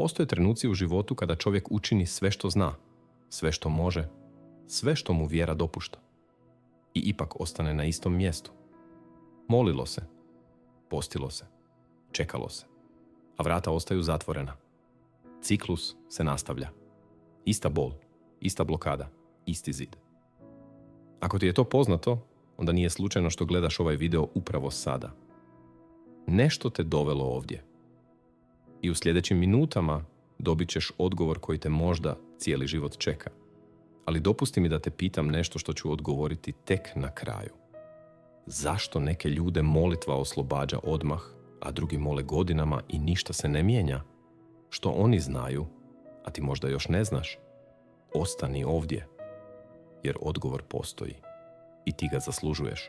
Postoje trenuci u životu kada čovjek učini sve što zna, sve što može, sve što mu vjera dopušta. I ipak ostane na istom mjestu. Molilo se, postilo se, čekalo se, a vrata ostaju zatvorena. Ciklus se nastavlja. Ista bol, ista blokada, isti zid. Ako ti je to poznato, onda nije slučajno što gledaš ovaj video upravo sada. Nešto te dovelo ovdje. I u sljedećim minutama dobit ćeš odgovor koji te možda cijeli život čeka. Ali dopusti mi da te pitam nešto što ću odgovoriti tek na kraju. Zašto neke ljude molitva oslobađa odmah, a drugi mole godinama i ništa se ne mijenja? Što oni znaju, a ti možda još ne znaš? Ostani ovdje, jer odgovor postoji i ti ga zaslužuješ.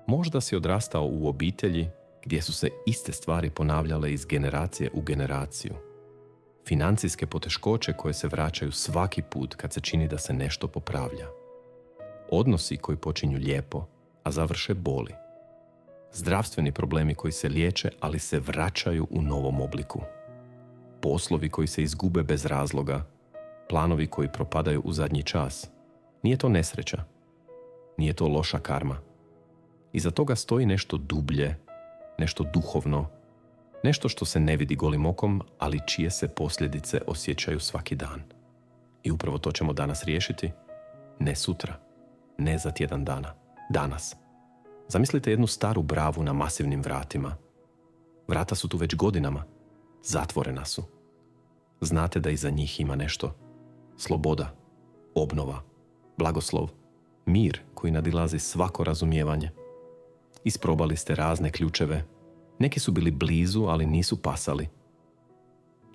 Možda si odrastao u obitelji gdje su se iste stvari ponavljale iz generacije u generaciju. Financijske poteškoće koje se vraćaju svaki put kad se čini da se nešto popravlja. Odnosi koji počinju lijepo, a završe boli. Zdravstveni problemi koji se liječe, ali se vraćaju u novom obliku. Poslovi koji se izgube bez razloga, planovi koji propadaju u zadnji čas. Nije to nesreća. Nije to loša karma. Iza toga stoji nešto dublje, nešto duhovno, nešto što se ne vidi golim okom, ali čije se posljedice osjećaju svaki dan. I upravo to ćemo danas riješiti. Ne sutra, ne za tjedan dana, danas. Zamislite jednu staru bravu na masivnim vratima. Vrata su tu već godinama, zatvorena su. Znate da iza njih ima nešto. Sloboda, obnova, blagoslov, mir koji nadilazi svako razumijevanje. Isprobali ste razne ključeve. Neki su bili blizu, ali nisu pasali.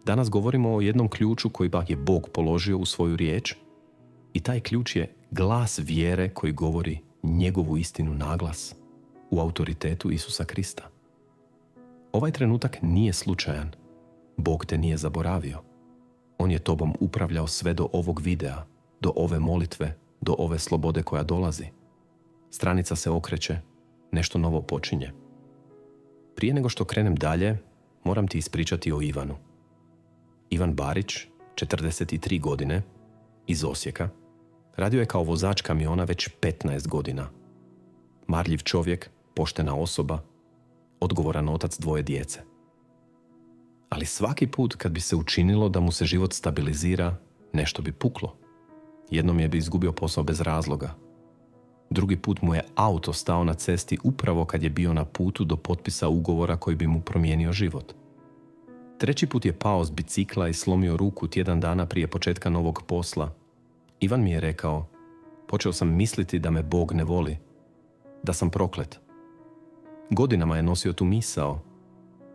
Danas govorimo o jednom ključu koji je Bog položio u svoju riječ i taj ključ je glas vjere koji govori njegovu istinu naglas u autoritetu Isusa Krista. Ovaj trenutak nije slučajan. Bog te nije zaboravio. On je tobom upravljao sve do ovog videa, do ove molitve, do ove slobode koja dolazi. Stranica se okreće, nešto novo počinje. Prije nego što krenem dalje, moram ti ispričati o Ivanu. Ivan Barić, 43 godine, iz Osijeka, radio je kao vozač kamiona već 15 godina. Marljiv čovjek, poštena osoba, odgovoran otac 2 djece. Ali svaki put kad bi se učinilo da mu se život stabilizira, nešto bi puklo. Jednom je bi izgubio posao bez razloga. Drugi put mu je auto stao na cesti upravo kad je bio na putu do potpisa ugovora koji bi mu promijenio život. Treći put je pao s bicikla i slomio ruku tjedan dana prije početka novog posla. Ivan mi je rekao, počeo sam misliti da me Bog ne voli, da sam proklet. Godinama je nosio tu misao.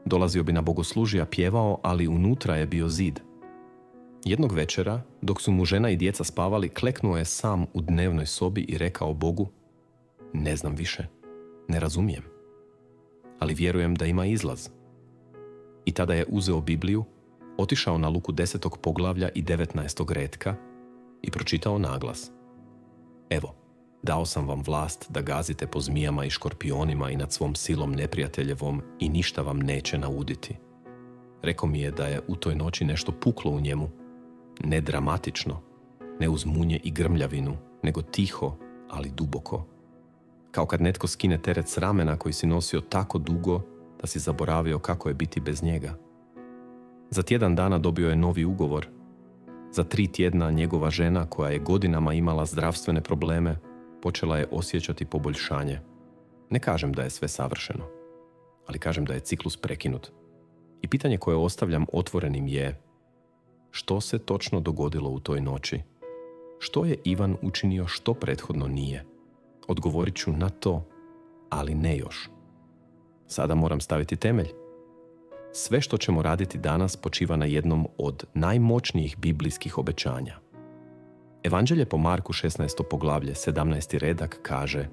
Dolazio bi na bogoslužja, pjevao, ali unutra je bio zid. Jednog večera, dok su mu žena i djeca spavali, kleknuo je sam u dnevnoj sobi i rekao Bogu, ne znam više, ne razumijem, ali vjerujem da ima izlaz. I tada je uzeo Bibliju, otišao na Luku 10. poglavlja i 19. retka i pročitao naglas. Evo, dao sam vam vlast da gazite po zmijama i škorpionima i nad svom silom neprijateljevom i ništa vam neće nauditi. Rekao mi je da je u toj noći nešto puklo u njemu, ne dramatično, ne uz munje i grmljavinu, nego tiho, ali duboko. Kao kad netko skine teret s ramena koji si nosio tako dugo da si zaboravio kako je biti bez njega. Za tjedan dana dobio je novi ugovor. Za 3 tjedna njegova žena, koja je godinama imala zdravstvene probleme, počela je osjećati poboljšanje. Ne kažem da je sve savršeno, ali kažem da je ciklus prekinut. I pitanje koje ostavljam otvorenim je, što se točno dogodilo u toj noći? Što je Ivan učinio što prethodno nije? Odgovorit ću na to, ali ne još. Sada moram staviti temelj. Sve što ćemo raditi danas počiva na jednom od najmoćnijih biblijskih obećanja. Evanđelje po Marku 16. poglavlje 17. redak kaže: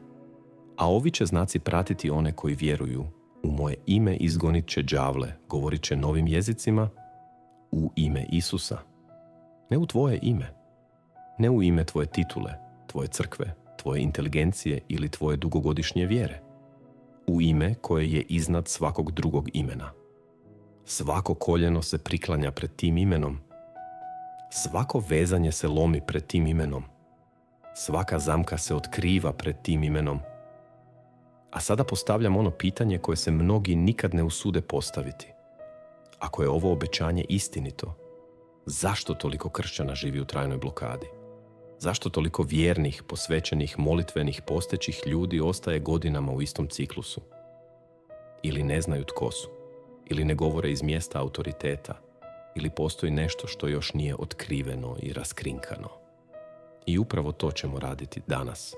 a ovi će znaci pratiti one koji vjeruju. U moje ime izgonit će đavle, govorit će novim jezicima, u ime Isusa. Ne u tvoje ime. Ne u ime tvoje titule, tvoje crkve, tvoje inteligencije ili tvoje dugogodišnje vjere. U ime koje je iznad svakog drugog imena. Svako koljeno se priklanja pred tim imenom. Svako vezanje se lomi pred tim imenom. Svaka zamka se otkriva pred tim imenom. A sada postavljam ono pitanje koje se mnogi nikad ne usude postaviti. Ako je ovo obećanje istinito, zašto toliko kršćana živi u trajnoj blokadi? Zašto toliko vjernih, posvećenih, molitvenih, postećih ljudi ostaje godinama u istom ciklusu? Ili ne znaju tko su, ili ne govore iz mjesta autoriteta, ili postoji nešto što još nije otkriveno i raskrinkano. I upravo to ćemo raditi danas.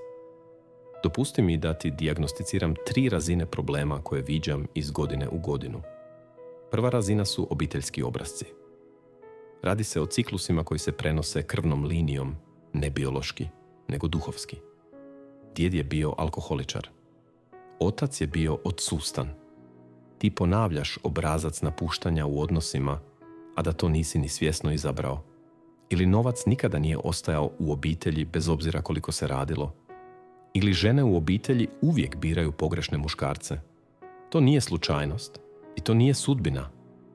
Dopusti mi da ti dijagnosticiram 3 razine problema koje viđam iz godine u godinu. Prva razina su obiteljski obrasci. Radi se o ciklusima koji se prenose krvnom linijom, ne biološki, nego duhovski. Djed je bio alkoholičar. Otac je bio odsustan. Ti ponavljaš obrazac napuštanja u odnosima, a da to nisi ni svjesno izabrao. Ili novac nikada nije ostajao u obitelji bez obzira koliko se radilo. Ili žene u obitelji uvijek biraju pogrešne muškarce. To nije slučajnost i to nije sudbina.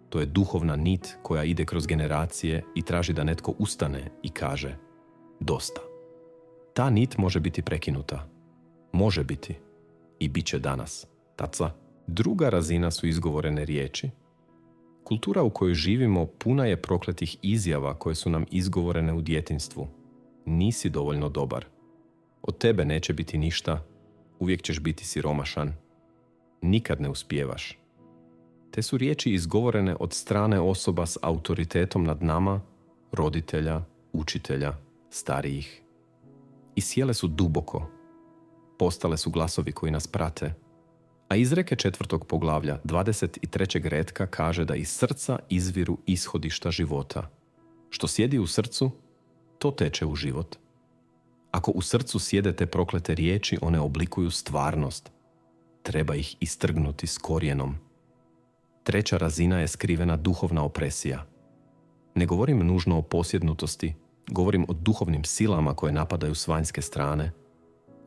To je duhovna nit koja ide kroz generacije i traži da netko ustane i kaže dosta. Ta nit može biti prekinuta. Može biti. I bit će danas. Taca. Druga razina su izgovorene riječi. Kultura u kojoj živimo puna je prokletih izjava koje su nam izgovorene u djetinjstvu. Nisi dovoljno dobar. Od tebe neće biti ništa. Uvijek ćeš biti siromašan. Nikad ne uspijevaš. Te su riječi izgovorene od strane osoba s autoritetom nad nama, roditelja, učitelja, starijih. I sjele su duboko. Postale su glasovi koji nas prate. A izreke 4. poglavlja 23. retka kaže da iz srca izviru ishodišta života. Što sjedi u srcu, to teče u život. Ako u srcu sjede te proklete riječi, one oblikuju stvarnost. Treba ih istrgnuti s korijenom. Treća razina je skrivena duhovna opresija. Ne govorim nužno o posjednutosti, govorim o duhovnim silama koje napadaju s vanjske strane,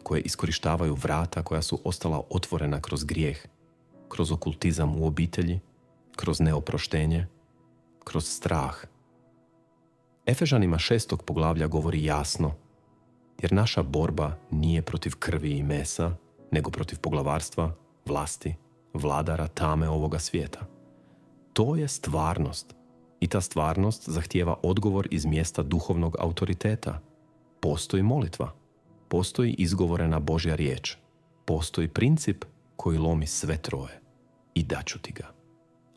koje iskorištavaju vrata koja su ostala otvorena kroz grijeh, kroz okultizam u obitelji, kroz neoproštenje, kroz strah. Efežanima 6. poglavlja govori jasno, jer naša borba nije protiv krvi i mesa, nego protiv poglavarstva, vlasti, vladara tame ovoga svijeta. To je stvarnost. I ta stvarnost zahtijeva odgovor iz mjesta duhovnog autoriteta. Postoji molitva. Postoji izgovorena Božja riječ. Postoji princip koji lomi sve troje. I daću ti ga.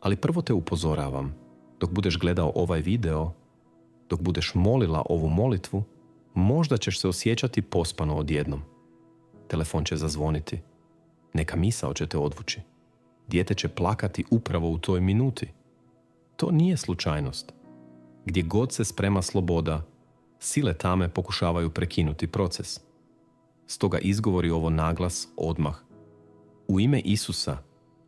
Ali prvo te upozoravam, dok budeš gledao ovaj video, dok budeš molila ovu molitvu, možda ćeš se osjećati pospano odjednom. Telefon će zazvoniti. Neka misao će te odvući. Dijete će plakati upravo u toj minuti. To nije slučajnost. Gdje god se sprema sloboda, sile tame pokušavaju prekinuti proces. Stoga izgovori ovo naglas odmah. U ime Isusa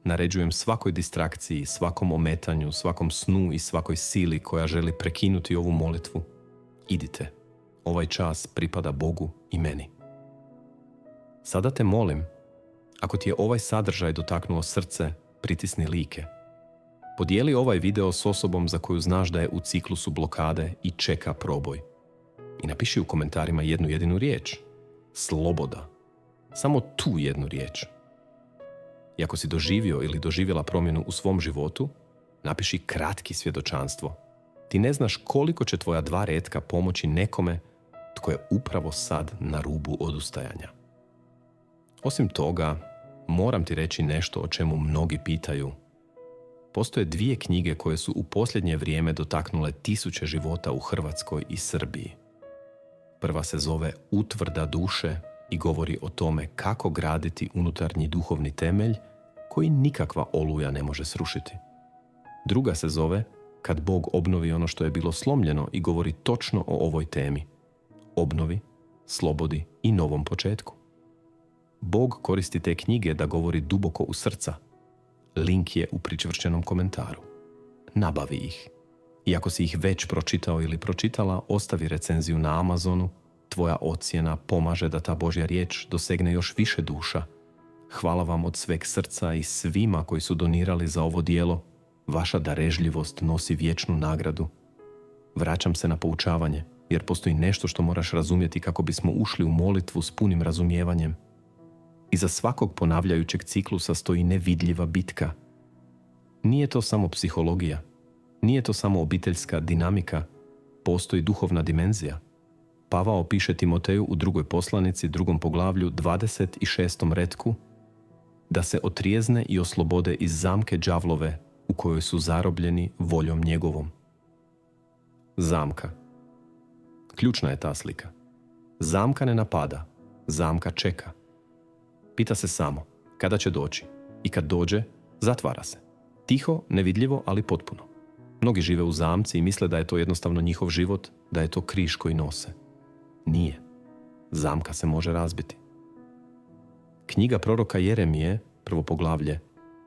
naređujem svakoj distrakciji, svakom ometanju, svakom snu i svakoj sili koja želi prekinuti ovu molitvu. Idite. Ovaj čas pripada Bogu i meni. Sada te molim, ako ti je ovaj sadržaj dotaknuo srce, pritisni like. Podijeli ovaj video s osobom za koju znaš da je u ciklusu blokade i čeka proboj. I napiši u komentarima jednu jedinu riječ. Sloboda. Samo tu jednu riječ. I ako si doživio ili doživjela promjenu u svom životu, napiši kratki svjedočanstvo. Ti ne znaš koliko će tvoja 2 retka pomoći nekome tko je upravo sad na rubu odustajanja. Osim toga, moram ti reći nešto o čemu mnogi pitaju. Postoje 2 knjige koje su u posljednje vrijeme dotaknule tisuće života u Hrvatskoj i Srbiji. Prva se zove Utvrda duše i govori o tome kako graditi unutarnji duhovni temelj koji nikakva oluja ne može srušiti. Druga se zove Kad Bog obnovi ono što je bilo slomljeno i govori točno o ovoj temi. Obnovi, slobodi i novom početku. Bog koristi te knjige da govori duboko u srca. Link je u pričvršćenom komentaru. Nabavi ih. I ako si ih već pročitao ili pročitala, ostavi recenziju na Amazonu. Tvoja ocjena pomaže da ta Božja riječ dosegne još više duša. Hvala vam od sveg srca i svima koji su donirali za ovo djelo. Vaša darežljivost nosi vječnu nagradu. Vraćam se na poučavanje, jer postoji nešto što moraš razumjeti kako bismo ušli u molitvu s punim razumijevanjem. Iza svakog ponavljajućeg ciklusa stoji nevidljiva bitka. Nije to samo psihologija, nije to samo obiteljska dinamika, postoji duhovna dimenzija. Pavao piše Timoteju u 2. poslanici, 2. poglavlju, 26. retku, da se otrijezne i oslobode iz zamke đavlove u kojoj su zarobljeni voljom njegovom. Zamka. Ključna je ta slika. Zamka ne napada, zamka čeka. Pita se samo kada će doći i kad dođe, zatvara se. Tiho, nevidljivo, ali potpuno. Mnogi žive u zamci i misle da je to jednostavno njihov život, da je to križ koji nose. Nije. Zamka se može razbiti. Knjiga proroka Jeremije, 1. poglavlje,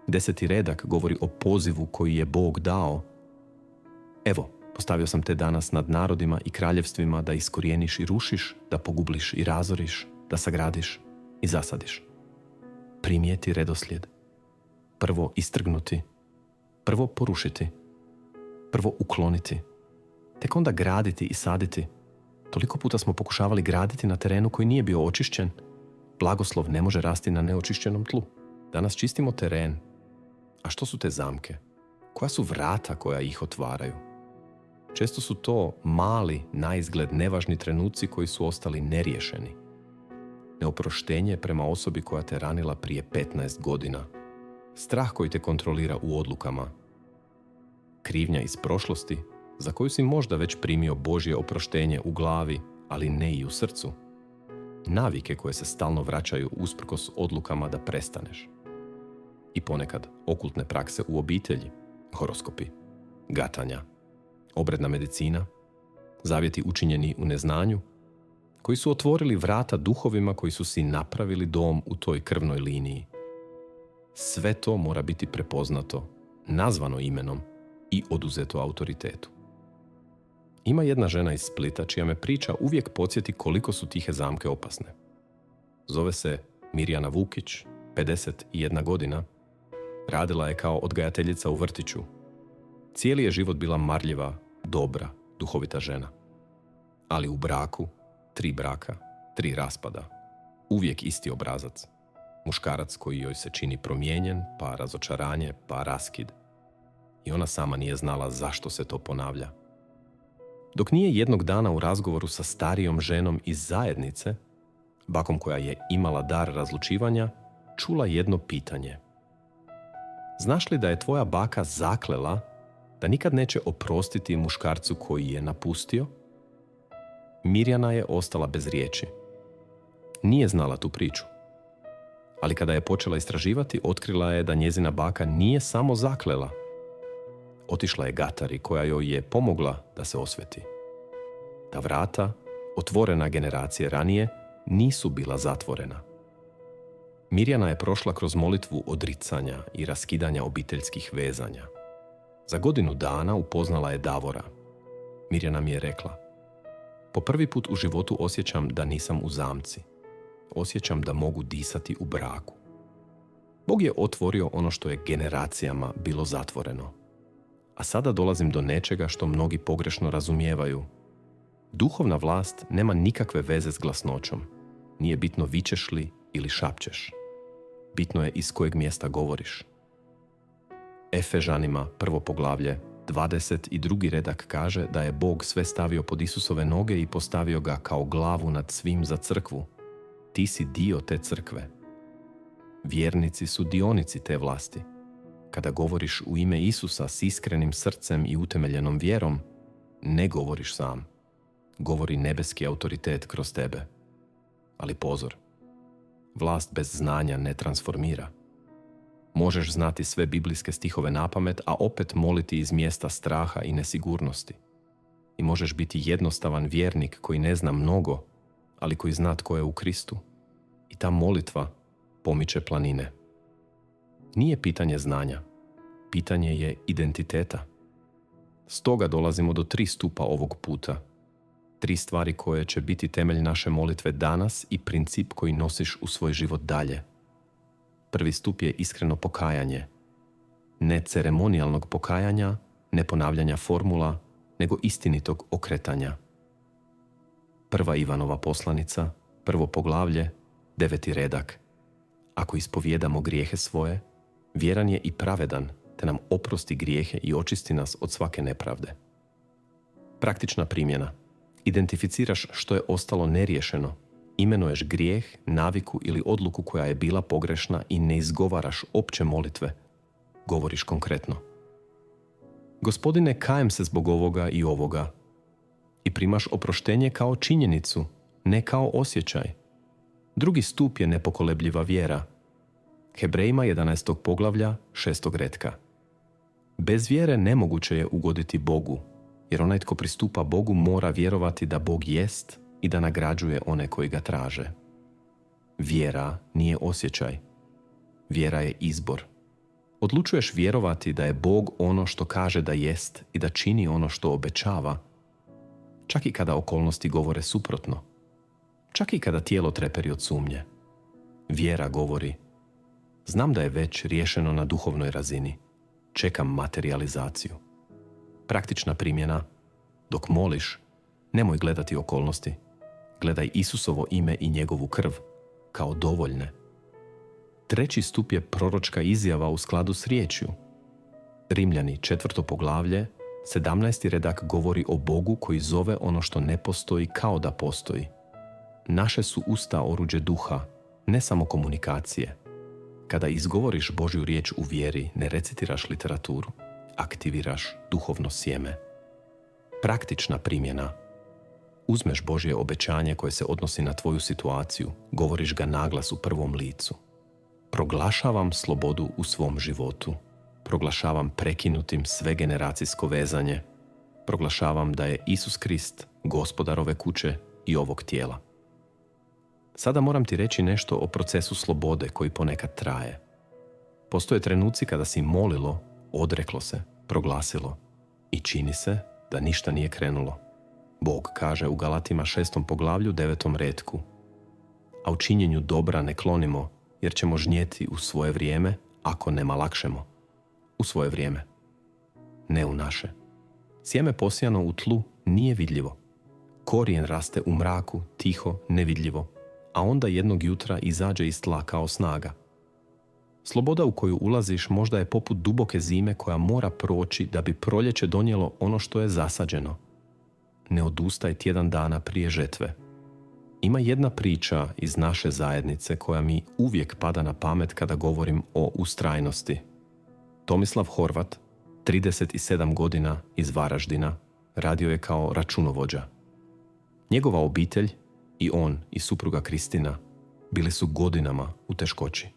10. redak govori o pozivu koji je Bog dao. Evo, postavio sam te danas nad narodima i kraljevstvima da iskorijeniš i rušiš, da pogubliš i razoriš, da sagradiš i zasadiš. Primijeti redoslijed. Prvo istrgnuti, prvo porušiti, prvo ukloniti, tek onda graditi i saditi. Toliko puta smo pokušavali graditi na terenu koji nije bio očišćen. Blagoslov ne može rasti na neočišćenom tlu. Danas čistimo teren. A što su te zamke? Koja su vrata koja ih otvaraju? Često su to mali, naizgled nevažni trenuci koji su ostali neriješeni. Neoproštenje prema osobi koja te ranila prije 15 godina. Strah koji te kontrolira u odlukama. Krivnja iz prošlosti, za koju si možda već primio Božje oproštenje u glavi, ali ne i u srcu. Navike koje se stalno vraćaju usprkos odlukama da prestaneš. I ponekad okultne prakse u obitelji, horoskopi, gatanja, obredna medicina, zavjeti učinjeni u neznanju, koji su otvorili vrata duhovima koji su si napravili dom u toj krvnoj liniji. Sve to mora biti prepoznato, nazvano imenom i oduzeto autoritetu. Ima jedna žena iz Splita čija me priča uvijek podsjeti koliko su tihe zamke opasne. Zove se Mirjana Vukić, 51 godina. Radila je kao odgajateljica u vrtiću. Cijeli je život bila marljiva, dobra, duhovita žena. Ali u braku, 3 braka, 3 raspada. Uvijek isti obrazac. Muškarac koji joj se čini promijenjen, pa razočaranje, pa raskid. I ona sama nije znala zašto se to ponavlja. Dok nije jednog dana u razgovoru sa starijom ženom iz zajednice, bakom koja je imala dar razlučivanja, čula jedno pitanje. Znaš li da je tvoja baka zaklela da nikad neće oprostiti muškarcu koji je napustio? Mirjana je ostala bez riječi. Nije znala tu priču. Ali kada je počela istraživati, otkrila je da njezina baka nije samo zaklela. Otišla je gatari koja joj je pomogla da se osveti. Ta vrata, otvorena generacije ranije, nisu bila zatvorena. Mirjana je prošla kroz molitvu odricanja i raskidanja obiteljskih vezanja. Za 1 godinu dana upoznala je Davora. Mirjana mi je rekla: po prvi put u životu osjećam da nisam u zamci. Osjećam da mogu disati u braku. Bog je otvorio ono što je generacijama bilo zatvoreno. A sada dolazim do nečega što mnogi pogrešno razumijevaju. Duhovna vlast nema nikakve veze s glasnoćom. Nije bitno vičeš li ili šapćeš. Bitno je iz kojeg mjesta govoriš. Efežanima 1. poglavlje, 22. redak kaže da je Bog sve stavio pod Isusove noge i postavio ga kao glavu nad svim za crkvu. Ti si dio te crkve. Vjernici su dionici te vlasti. Kada govoriš u ime Isusa s iskrenim srcem i utemeljenom vjerom, ne govoriš sam. Govori nebeski autoritet kroz tebe. Ali pozor, vlast bez znanja ne transformira. Možeš znati sve biblijske stihove napamet, a opet moliti iz mjesta straha i nesigurnosti. I možeš biti jednostavan vjernik koji ne zna mnogo, ali koji zna tko je u Kristu. I ta molitva pomiče planine. Nije pitanje znanja, pitanje je identiteta. Stoga dolazimo do 3 stupa ovog puta. 3 stvari koje će biti temelj naše molitve danas i princip koji nosiš u svoj život dalje. Prvi stup je iskreno pokajanje. Ne ceremonijalnog pokajanja, ne ponavljanja formula, nego istinitog okretanja. 1. Ivanova poslanica, 1. poglavlje, 9. redak. Ako ispovijedamo grijehe svoje, vjeran je i pravedan, te nam oprosti grijehe i očisti nas od svake nepravde. Praktična primjena. Identificiraš što je ostalo neriješeno, imenuješ grijeh, naviku ili odluku koja je bila pogrešna i ne izgovaraš opće molitve. Govoriš konkretno. Gospodine, kajem se zbog ovoga i ovoga. I primaš oproštenje kao činjenicu, ne kao osjećaj. Drugi stup je nepokolebljiva vjera. Hebrejima 11. poglavlja 6. retka. Bez vjere nemoguće je ugoditi Bogu, jer onaj tko pristupa Bogu mora vjerovati da Bog jest i da nagrađuje one koji ga traže. Vjera nije osjećaj. Vjera je izbor. Odlučuješ vjerovati da je Bog ono što kaže da jest i da čini ono što obećava, čak i kada okolnosti govore suprotno, čak i kada tijelo treperi od sumnje. Vjera govori: znam da je već riješeno na duhovnoj razini, čekam materializaciju. Praktična primjena: dok moliš, nemoj gledati okolnosti, gledaj Isusovo ime i njegovu krv kao dovoljne. Treći stup je proročka izjava u skladu s riječju. Rimljani 4. poglavlje, 17. redak govori o Bogu koji zove ono što ne postoji kao da postoji. Naše su usta oruđe duha, ne samo komunikacije. Kada izgovoriš Božju riječ u vjeri, ne recitiraš literaturu, aktiviraš duhovno sjeme. Praktična primjena. Uzmeš Božje obećanje koje se odnosi na tvoju situaciju, govoriš ga naglas u prvom licu. Proglašavam slobodu u svom životu. Proglašavam prekinutim sve generacijsko vezanje. Proglašavam da je Isus Krist gospodar ove kuće i ovog tijela. Sada moram ti reći nešto o procesu slobode koji ponekad traje. Postoje trenuci kada si molilo, odreklo se, proglasilo i čini se da ništa nije krenulo. Bog kaže u Galatima 6. poglavlju 9. retku: a u činjenju dobra ne klonimo, jer ćemo žnjeti u svoje vrijeme, ako ne malakšemo. U svoje vrijeme. Ne u naše. Sjeme posijano u tlu nije vidljivo. Korijen raste u mraku, tiho, nevidljivo, a onda jednog jutra izađe iz tla kao snaga. Sloboda u koju ulaziš možda je poput duboke zime koja mora proći da bi proljeće donijelo ono što je zasađeno. Ne odustaj tjedan dana prije žetve. Ima jedna priča iz naše zajednice koja mi uvijek pada na pamet kada govorim o ustrajnosti. Tomislav Horvat, 37 godina, iz Varaždina, radio je kao računovođa. Njegova obitelj i on i supruga Kristina bili su godinama u teškoći.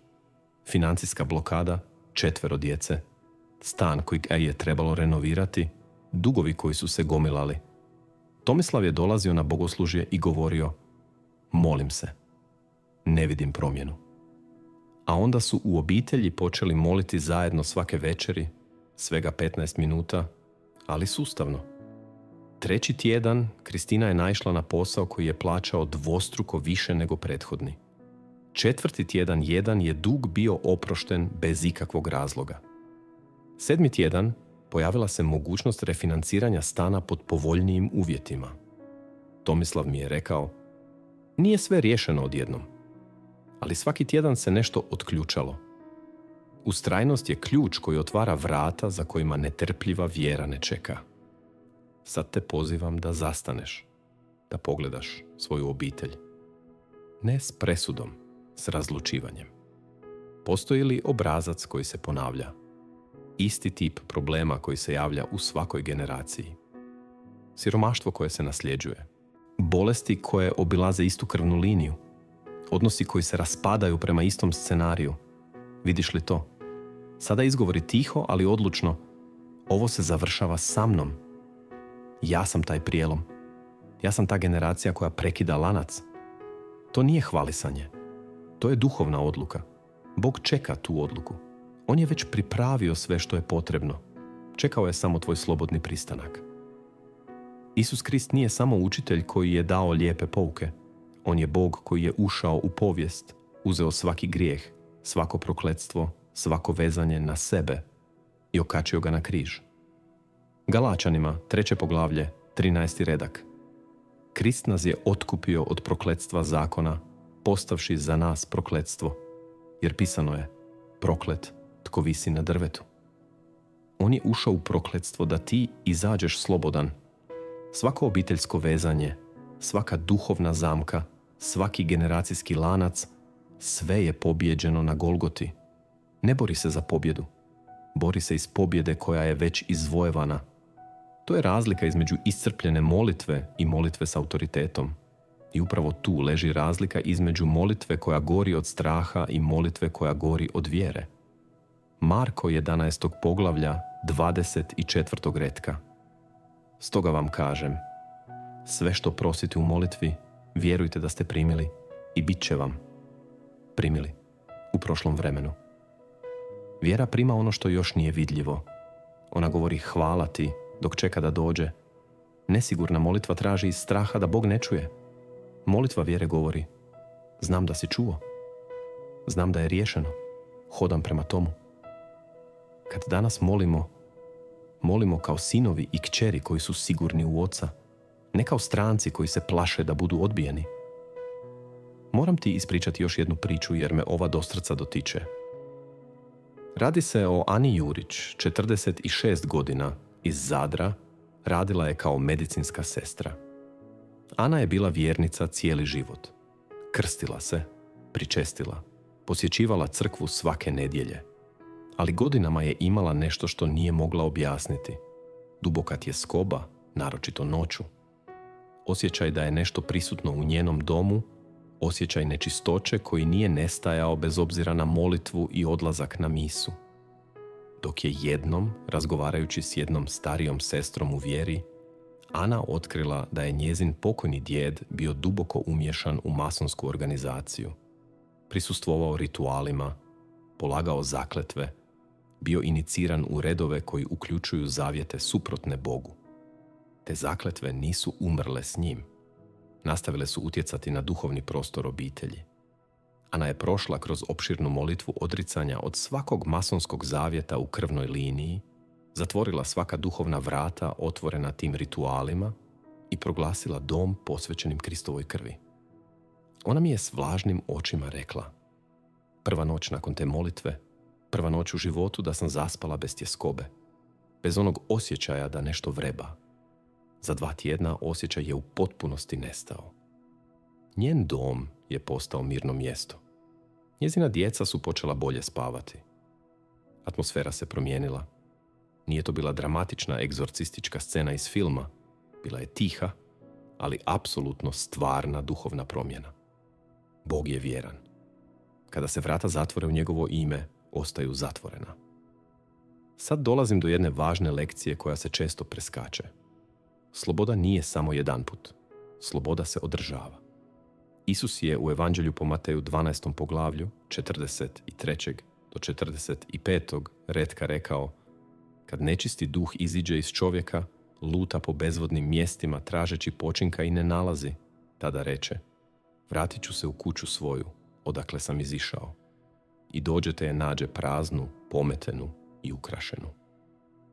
Financijska blokada, 4 djece, stan koji je trebalo renovirati, dugovi koji su se gomilali. Tomislav je dolazio na bogoslužje i govorio: molim se, ne vidim promjenu. A onda su u obitelji počeli moliti zajedno svake večeri, svega 15 minuta, ali sustavno. 3. tjedan Kristina je naišla na posao koji je plaćao dvostruko više nego prethodni. 4. tjedan jedan je dug bio oprošten bez ikakvog razloga. 7. tjedan pojavila se mogućnost refinanciranja stana pod povoljnijim uvjetima. Tomislav mi je rekao: nije sve riješeno odjednom, ali svaki tjedan se nešto otključalo. Ustrajnost je ključ koji otvara vrata za kojima netrpljiva vjera ne čeka. Sad te pozivam da zastaneš, da pogledaš svoju obitelj. Ne s presudom, s razlučivanjem. Postoji li obrazac koji se ponavlja? Isti tip problema koji se javlja u svakoj generaciji. Siromaštvo koje se nasljeđuje. Bolesti koje obilaze istu krvnu liniju. Odnosi koji se raspadaju prema istom scenariju. Vidiš li to? Sada izgovori tiho, ali odlučno: ovo se završava sa mnom. Ja sam taj prijelom. Ja sam ta generacija koja prekida lanac. To nije hvalisanje. To je duhovna odluka. Bog čeka tu odluku. On je već pripravio sve što je potrebno. Čekao je samo tvoj slobodni pristanak. Isus Krist nije samo učitelj koji je dao lijepe pouke. On je Bog koji je ušao u povijest, uzeo svaki grijeh, svako prokletstvo, svako vezanje na sebe i okačio ga na križ. Galačanima, 3. poglavlje, 13. redak. Krist nas je otkupio od prokletstva zakona, postavši za nas prokletstvo, jer pisano je: proklet tko visi na drvetu. On je ušao u prokletstvo da ti izađeš slobodan. Svako obiteljsko vezanje, svaka duhovna zamka, svaki generacijski lanac, sve je pobijeđeno na Golgoti. Ne bori se za pobjedu. Bori se iz pobjede koja je već izvojevana. To je razlika između iscrpljene molitve i molitve s autoritetom. I upravo tu leži razlika između molitve koja gori od straha i molitve koja gori od vjere. Marko 11. poglavlja 24. retka. Stoga vam kažem, sve što prosite u molitvi, vjerujte da ste primili i bit će vam. Primili u prošlom vremenu. Vjera prima ono što još nije vidljivo. Ona govori hvala ti dok čeka da dođe. Nesigurna molitva traži iz straha da Bog ne čuje. Molitva vjere govori: znam da si čuo. Znam da je riješeno. Hodam prema tomu. Kad danas molimo kao sinovi i kćeri koji su sigurni u Oca, ne kao stranci koji se plaše da budu odbijeni. Moram ti ispričati još jednu priču jer me ova do srca dotiče. Radi se o Ani Jurić, 46 godina, iz Zadra, radila je kao medicinska sestra. Ana je bila vjernica cijeli život. Krstila se, pričestila, posjećivala crkvu svake nedjelje. Ali godinama je imala nešto što nije mogla objasniti. Duboka tjeskoba, naročito noću. Osjećaj da je nešto prisutno u njenom domu, osjećaj nečistoće koji nije nestajao bez obzira na molitvu i odlazak na misu. Dok je jednom, razgovarajući s jednom starijom sestrom u vjeri, Ana otkrila da je njezin pokojni djed bio duboko umiješan u masonsku organizaciju. Prisustvovao ritualima, polagao zakletve, bio iniciran u redove koji uključuju zavjete suprotne Bogu. Te zakletve nisu umrle s njim. Nastavile su utjecati na duhovni prostor obitelji. Ana je prošla kroz opširnu molitvu odricanja od svakog masonskog zavjeta u krvnoj liniji, zatvorila svaka duhovna vrata otvorena tim ritualima i proglasila dom posvećenim Kristovoj krvi. Ona mi je s vlažnim očima rekla: prva noć nakon te molitve, prva noć u životu da sam zaspala bez tjeskobe, bez onog osjećaja da nešto vreba. Za 2 tjedna osjećaj je u potpunosti nestao. Njen dom je postao mirno mjesto. Njezina djeca su počela bolje spavati. Atmosfera se promijenila. Nije to bila dramatična egzorcistička scena iz filma. Bila je tiha, ali apsolutno stvarna duhovna promjena. Bog je vjeran. Kada se vrata zatvore u njegovo ime, ostaju zatvorena. Sad dolazim do jedne važne lekcije koja se često preskače. Sloboda nije samo jedanput. Sloboda se održava. Isus je u Evanđelju po Mateju 12. poglavlju 43. do 45. retka rekao: kad nečisti duh iziđe iz čovjeka, luta po bezvodnim mjestima tražeći počinka i ne nalazi, tada reče: vratit ću se u kuću svoju, odakle sam izišao. I dođete je nađe praznu, pometenu i ukrašenu.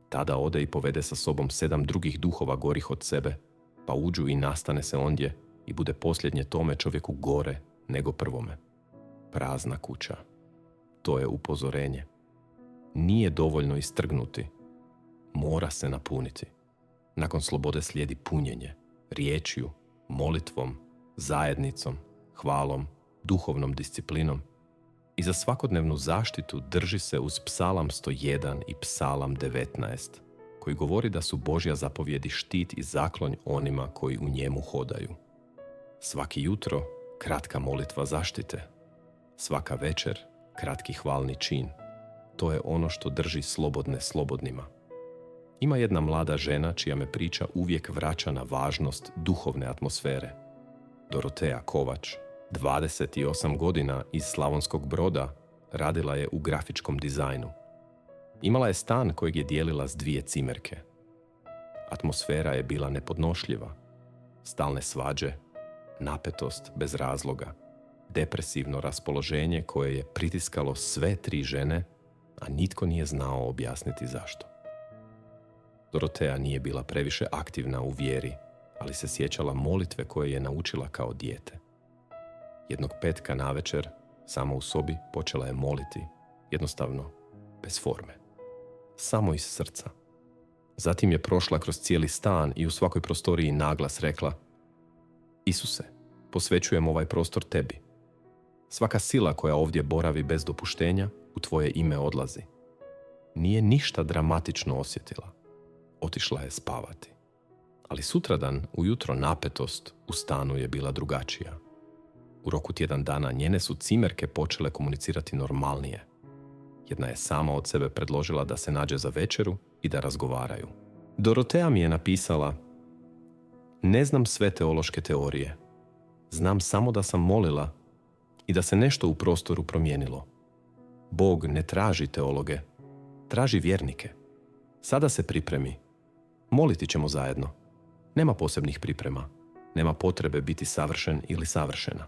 Tada ode i povede sa sobom 7 drugih duhova gorih od sebe, pa uđu i nastane se ondje i bude posljednje tome čovjeku gore nego prvome. Prazna kuća. To je upozorenje. Nije dovoljno istrgnuti. Mora se napuniti. Nakon slobode slijedi punjenje, riječju, molitvom, zajednicom, hvalom, duhovnom disciplinom. I za svakodnevnu zaštitu drži se uz Psalam 101 i Psalam 19, koji govori da su Božja zapovjedi štit i zaklonj onima koji u njemu hodaju. Svaki jutro kratka molitva zaštite. Svaka večer kratki hvalni čin. To je ono što drži slobodne slobodnima. Ima jedna mlada žena čija me priča uvijek vraća na važnost duhovne atmosfere. Doroteja Kovač, 28 godina, iz Slavonskog Broda, radila je u grafičkom dizajnu. Imala je stan kojeg je dijelila s 2 cimerke. Atmosfera je bila nepodnošljiva. Stalne svađe, napetost bez razloga, depresivno raspoloženje koje je pritiskalo sve 3 žene, a nitko nije znao objasniti zašto. Dorotea nije bila previše aktivna u vjeri, ali se sjećala molitve koje je naučila kao dijete. Jednog petka navečer, sama u sobi, počela je moliti, jednostavno, bez forme. Samo iz srca. Zatim je prošla kroz cijeli stan i u svakoj prostoriji naglas rekla: Isuse, posvećujem ovaj prostor tebi. Svaka sila koja ovdje boravi bez dopuštenja u tvoje ime odlazi. Nije ništa dramatično osjetila. Otišla je spavati. Ali sutradan, ujutro, napetost u stanu je bila drugačija. U roku tjedan dana njene su cimerke počele komunicirati normalnije. Jedna je sama od sebe predložila da se nađe za večeru i da razgovaraju. Dorotea mi je napisala: Ne znam sve teološke teorije. Znam samo da sam molila i da se nešto u prostoru promijenilo. Bog ne traži teologe, traži vjernike. Sada se pripremi. Moliti ćemo zajedno. Nema posebnih priprema. Nema potrebe biti savršen ili savršena.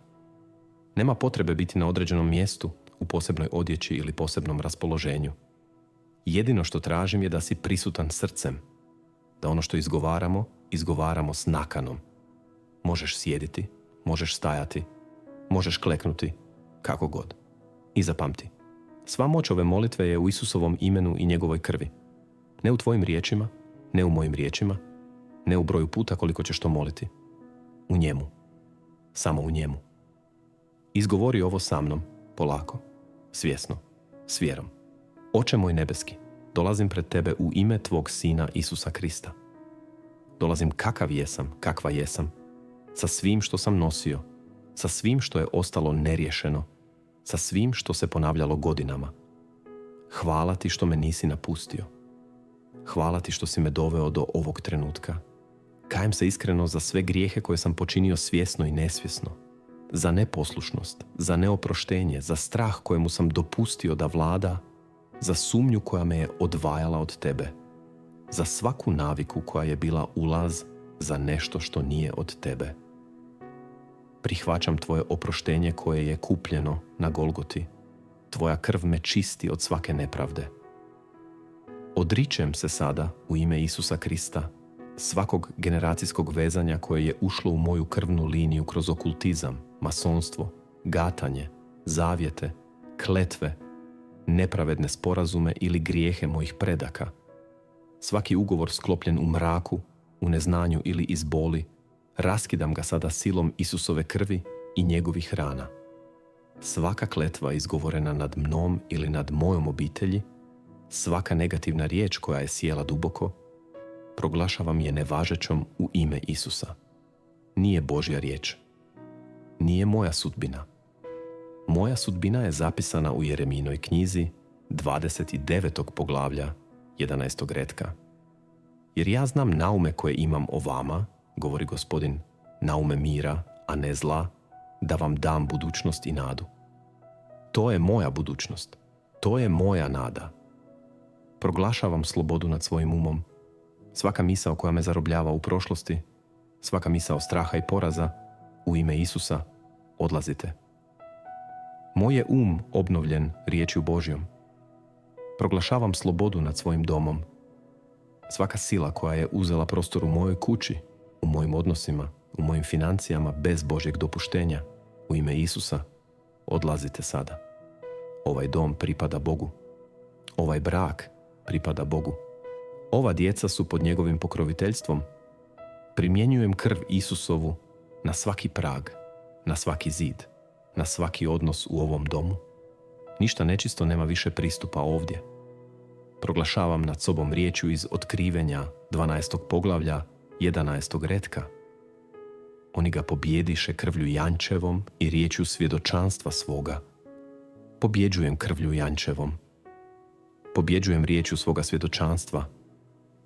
Nema potrebe biti na određenom mjestu, u posebnoj odjeći ili posebnom raspoloženju. Jedino što tražim je da si prisutan srcem, da ono što izgovaramo s nakanom. Možeš sjediti, možeš stajati, možeš kleknuti, kako god. I zapamti, sva moć ove molitve je u Isusovom imenu i njegovoj krvi. Ne u tvojim riječima, ne u mojim riječima, ne u broju puta koliko ćeš to moliti. U njemu. Samo u njemu. Izgovori ovo sa mnom, polako, svjesno, s vjerom. Oče moj nebeski, dolazim pred tebe u ime tvog Sina Isusa Krista. Dolazim kakav jesam, kakva jesam, sa svim što sam nosio, sa svim što je ostalo neriješeno, sa svim što se ponavljalo godinama. Hvala ti što me nisi napustio. Hvala ti što si me doveo do ovog trenutka. Kajem se iskreno za sve grijehe koje sam počinio svjesno i nesvjesno. Za neposlušnost, za neoproštenje, za strah kojemu sam dopustio da vlada, za sumnju koja me je odvajala od tebe, za svaku naviku koja je bila ulaz za nešto što nije od tebe. Prihvaćam tvoje oproštenje koje je kupljeno na Golgoti. Tvoja krv me čisti od svake nepravde. Odričem se sada u ime Isusa Krista svakog generacijskog vezanja koje je ušlo u moju krvnu liniju kroz okultizam, masonstvo, gatanje, zavjete, kletve, nepravedne sporazume ili grijehe mojih predaka. Svaki ugovor sklopljen u mraku, u neznanju ili iz boli, raskidam ga sada silom Isusove krvi i njegovih rana. Svaka kletva izgovorena nad mnom ili nad mojom obitelji, svaka negativna riječ koja je sjela duboko, proglašavam je nevažećom u ime Isusa. Nije Božja riječ. Nije moja sudbina. Moja sudbina je zapisana u Jeremijinoj knjizi 29. poglavlja 11. retka. Jer ja znam naume koje imam o vama, govori Gospodin, naume mira, a ne zla, da vam dam budućnost i nadu. To je moja budućnost. To je moja nada. Proglašavam slobodu nad svojim umom. Svaka misao koja me zarobljava u prošlosti, svaka misao straha i poraza, u ime Isusa, odlazite. Moj je obnovljen riječju Božjom. Proglašavam slobodu nad svojim domom. Svaka sila koja je uzela prostor u mojoj kući, u mojim odnosima, u mojim financijama bez Božjeg dopuštenja, u ime Isusa, odlazite sada. Ovaj dom pripada Bogu. Ovaj brak pripada Bogu. Ova djeca su pod njegovim pokroviteljstvom. Primjenjujem krv Isusovu na svaki prag, na svaki zid, na svaki odnos u ovom domu. Ništa nečisto nema više pristupa ovdje. Proglašavam nad sobom riječju iz Otkrivenja 12. poglavlja 11. retka. Oni ga pobjediše krvlju jančevom i riječju svjedočanstva svoga. Pobjeđujem krvlju jančevom. Pobjeđujem riječju svoga svjedočanstva.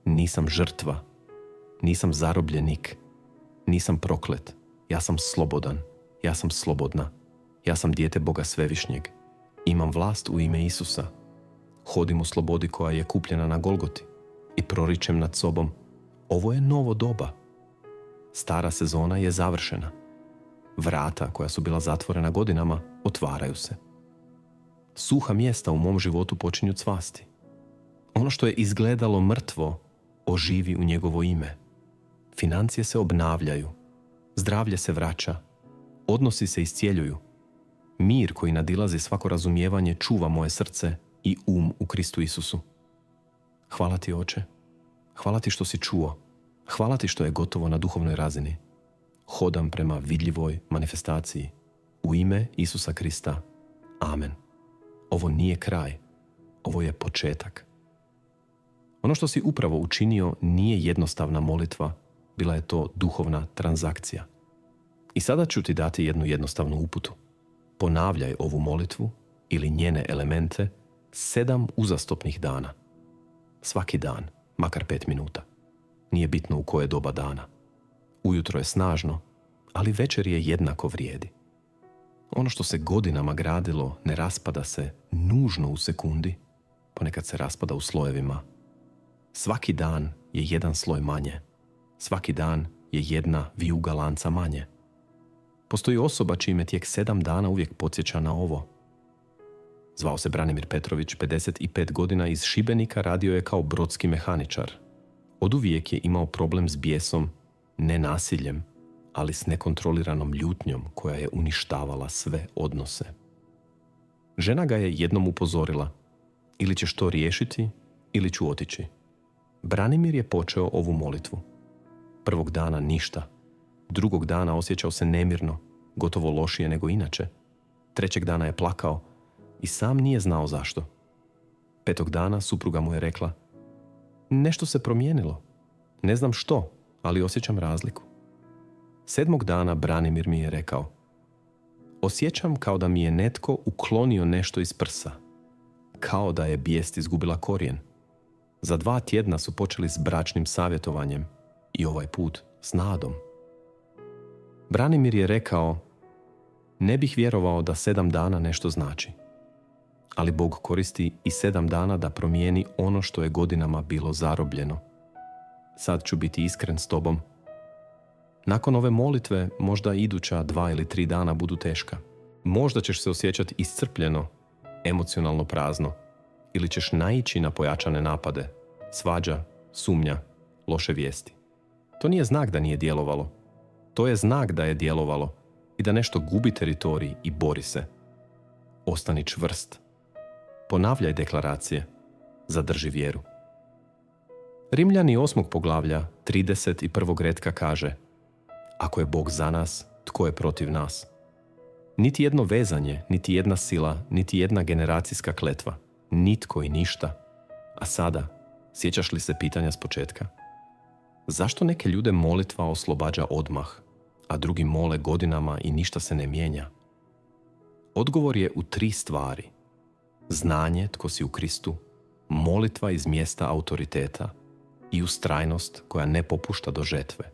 Nisam žrtva. Nisam zarobljenik. Nisam proklet. Ja sam slobodan. Ja sam slobodna. Ja sam dijete Boga Svevišnjeg. Imam vlast u ime Isusa. Hodim u slobodi koja je kupljena na Golgoti i proričem nad sobom: ovo je novo doba. Stara sezona je završena. Vrata koja su bila zatvorena godinama otvaraju se. Suha mjesta u mom životu počinju cvasti. Ono što je izgledalo mrtvo, oživi u njegovo ime. Financije se obnavljaju, zdravlje se vraća, odnosi se iscijeljuju. Mir koji nadilazi svako razumijevanje čuva moje srce i u Kristu Isusu. Hvala ti, Oče. Hvala ti što si čuo. Hvala ti što je gotovo na duhovnoj razini. Hodam prema vidljivoj manifestaciji. U ime Isusa Krista. Amen. Ovo nije kraj. Ovo je početak. Ono što si upravo učinio nije jednostavna molitva, bila je to duhovna transakcija. I sada ću ti dati jednu jednostavnu uputu. Ponavljaj ovu molitvu ili njene elemente 7 uzastopnih dana. Svaki dan, makar 5 minuta. Nije bitno u koje doba dana. Ujutro je snažno, ali večer je jednako vrijedi. Ono što se godinama gradilo ne raspada se nužno u sekundi, ponekad se raspada u slojevima. Svaki dan je jedan sloj manje. Svaki dan je jedna vijuga lanca manje. Postoji osoba čiji me tijek 7 dana uvijek podsjeća na ovo. Zvao se Branimir Petrović, 55 godina, iz Šibenika, radio je kao brodski mehaničar. Oduvijek je imao problem s bijesom, ne nasiljem, ali s nekontroliranom ljutnjom koja je uništavala sve odnose. Žena ga je jednom upozorila: ili ćeš to riješiti, ili ću otići. Branimir je počeo ovu molitvu. Prvog dana ništa. Drugog dana osjećao se nemirno, gotovo lošije nego inače. Trećeg dana je plakao i sam nije znao zašto. 5. dana supruga mu je rekla: nešto se promijenilo. Ne znam što, ali osjećam razliku. 7. dana Branimir mi je rekao: osjećam kao da mi je netko uklonio nešto iz prsa. Kao da je bijest izgubila korijen. Za 2 tjedna su počeli s bračnim savjetovanjem i ovaj put s nadom. Branimir je rekao: ne bih vjerovao da 7 dana nešto znači. Ali Bog koristi i 7 dana da promijeni ono što je godinama bilo zarobljeno. Sad ću biti iskren s tobom. Nakon ove molitve možda iduća 2 ili 3 dana budu teška. Možda ćeš se osjećati iscrpljeno, emocionalno prazno, ili ćeš naići na pojačane napade, svađa, sumnja, loše vijesti. To nije znak da nije djelovalo. To je znak da je djelovalo i da nešto gubi teritorij i bori se. Ostani čvrst. Ponavljaj deklaracije. Zadrži vjeru. Rimljani 8. poglavlja 31. retka kaže: ako je Bog za nas, tko je protiv nas? Niti jedno vezanje, niti jedna sila, niti jedna generacijska kletva. Nitko i ništa. A sada, sjećaš li se pitanja s početka? Zašto neke ljude molitva oslobađa odmah, a drugi mole godinama i ništa se ne mijenja? Odgovor je u 3 stvari. Znanje tko si u Kristu, molitva iz mjesta autoriteta i ustrajnost koja ne popušta do žetve.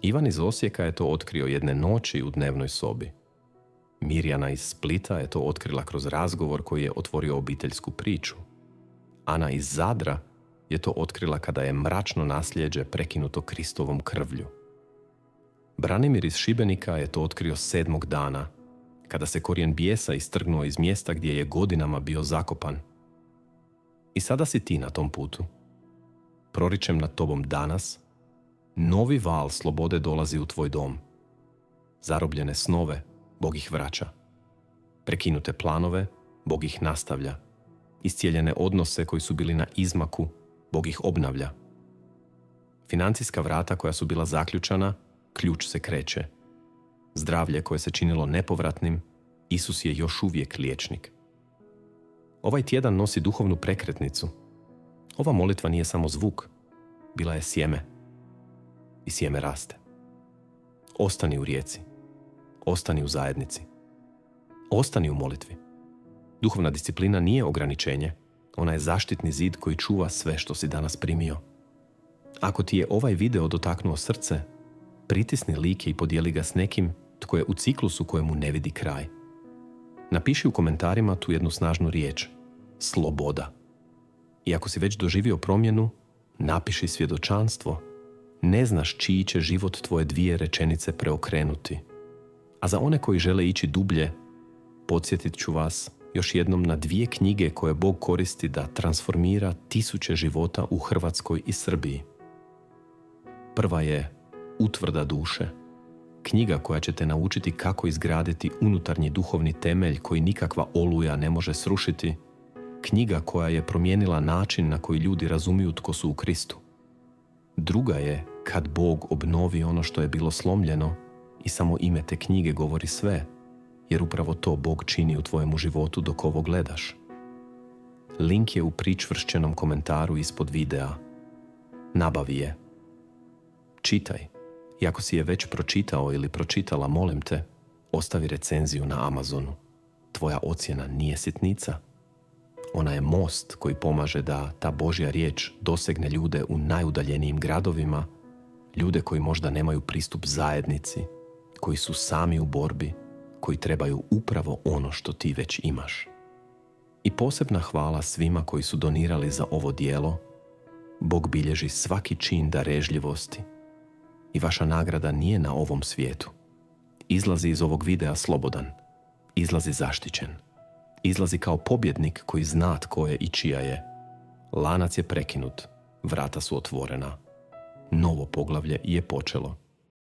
Ivan iz Osijeka je to otkrio jedne noći u dnevnoj sobi. Mirjana iz Splita je to otkrila kroz razgovor koji je otvorio obiteljsku priču. Ana iz Zadra je to otkrila kada je mračno nasljeđe prekinuto Kristovom krvlju. Branimir iz Šibenika je to otkrio 7. dana, kada se korijen bijesa istrgnuo iz mjesta gdje je godinama bio zakopan. I sada si ti na tom putu. Proričem nad tobom danas, novi val slobode dolazi u tvoj dom. Zarobljene snove, Bog ih vraća. Prekinute planove, Bog ih nastavlja. Iscijeljene odnose koji su bili na izmaku, Bog ih obnavlja. Financijska vrata koja su bila zaključana, ključ se kreće. Zdravlje koje se činilo nepovratnim, Isus je još uvijek liječnik. Ovaj tjedan nosi duhovnu prekretnicu. Ova molitva nije samo zvuk, bila je sjeme. I sjeme raste. Ostani u rijeci. Ostani u zajednici. Ostani u molitvi. Duhovna disciplina nije ograničenje, ona je zaštitni zid koji čuva sve što si danas primio. Ako ti je ovaj video dotaknuo srce, pritisni like i podijeli ga s nekim tko je u ciklusu kojemu ne vidi kraj. Napiši u komentarima tu jednu snažnu riječ: sloboda. I ako si već doživio promjenu, napiši svjedočanstvo. Ne znaš čiji će život tvoje 2 rečenice preokrenuti. A za one koji žele ići dublje, podsjetit ću vas još jednom na 2 knjige koje Bog koristi da transformira 1000 života u Hrvatskoj i Srbiji. Prva je Utvrda duše, knjiga koja će te naučiti kako izgraditi unutarnji duhovni temelj koji nikakva oluja ne može srušiti, knjiga koja je promijenila način na koji ljudi razumiju tko su u Kristu. Druga je Kad Bog obnovi ono što je bilo slomljeno i samo ime te knjige govori sve, jer upravo to Bog čini u tvojemu životu dok ovo gledaš. Link je u pričvršćenom komentaru ispod videa. Nabavi je. Čitaj. I ako si je već pročitao ili pročitala, molim te, ostavi recenziju na Amazonu. Tvoja ocjena nije sitnica. Ona je most koji pomaže da ta Božja riječ dosegne ljude u najudaljenijim gradovima, ljude koji možda nemaju pristup zajednici, koji su sami u borbi, koji trebaju upravo ono što ti već imaš. I posebna hvala svima koji su donirali za ovo djelo. Bog bilježi svaki čin darežljivosti i vaša nagrada nije na ovom svijetu. Izlazi iz ovog videa slobodan, izlazi zaštićen, izlazi kao pobjednik koji zna tko je i čija je. Lanac je prekinut, vrata su otvorena. Novo poglavlje je počelo.